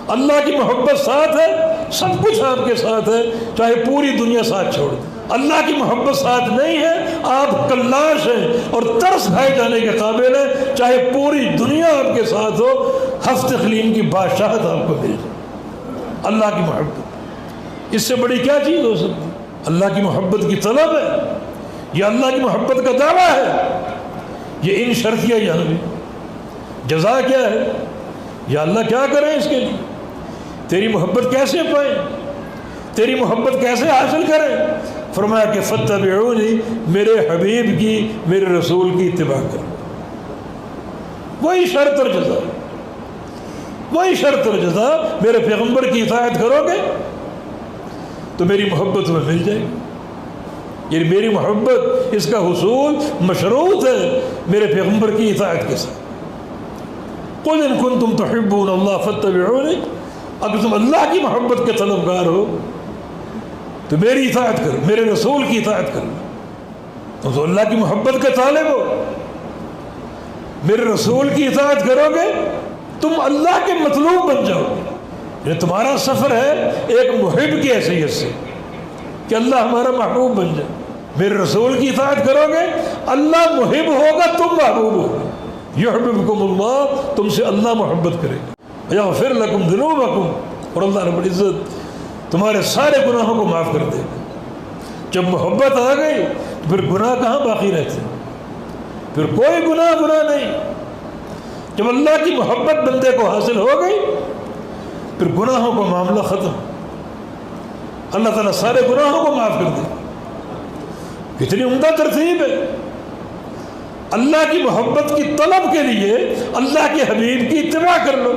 اللہ کی محبت ساتھ ہے، سب کچھ آپ کے ساتھ ہے، چاہے پوری دنیا ساتھ چھوڑ دے۔ اللہ کی محبت ساتھ نہیں ہے، آپ کلاش ہیں اور ترس کھائے جانے کے قابل ہیں، چاہے پوری دنیا آپ کے ساتھ ہو، ہفت اقلیم کی بادشاہت آپ کو مل جائے۔ اللہ کی محبت، اس سے بڑی کیا چیز ہو سکتی؟ اللہ کی محبت کی طلب ہے، یہ اللہ کی محبت کا دعویٰ ہے، یہ ان شرطیہ جانبی۔ جزا کیا ہے؟ یا اللہ کیا کریں اس کے لیے؟ تیری محبت کیسے پائیں؟ تیری محبت کیسے حاصل کریں؟ فرمایا کہ فاتبعونی، میرے حبیب کی، میرے رسول کی اتباع کرو۔ وہی شرط اور جزا، وہی شرط اور جزا، میرے پیغمبر کی اطاعت کرو گے تو میری محبت تمہیں مل جائے گی۔ یعنی میری محبت، اس کا حصول مشروط ہے میرے پیغمبر کی اطاعت کے ساتھ۔ قل ان کنتم تحبون اللہ فاتبعونی، اگر تم اللہ کی محبت کے طلبگار ہو تو میری اطاعت کرو، میرے رسول کی اطاعت کرو۔ تم تو اللہ کی محبت کے طالب ہو، میرے رسول کی اطاعت کرو گے تم اللہ کے مطلوب بن جاؤ گے۔ یہ تمہارا سفر ہے ایک محب کی حیثیت سے کہ اللہ ہمارا محبوب بن جائے۔ میرے رسول کی اطاعت کرو گے، اللہ محب ہوگا، تم محبوب ہوگا۔ یحببکم اللہ، تم سے اللہ محبت کرے گا۔ یغفر لکم ذنوبکم، اور اللہ رب العزت تمہارے سارے گناہوں کو معاف کر دے گا۔ جب محبت آ گئی تو پھر گناہ کہاں باقی رہتے؟ پھر کوئی گناہ نہیں۔ جب اللہ کی محبت بندے کو حاصل ہو گئی پھر گناہوں کا معاملہ ختم، اللہ تعالیٰ سارے گناہوں کو معاف کر دے گا۔ کتنی عمدہ ترتیب ہے! اللہ کی محبت کی طلب کے لیے اللہ کے حبیب کی اتباع کر لو۔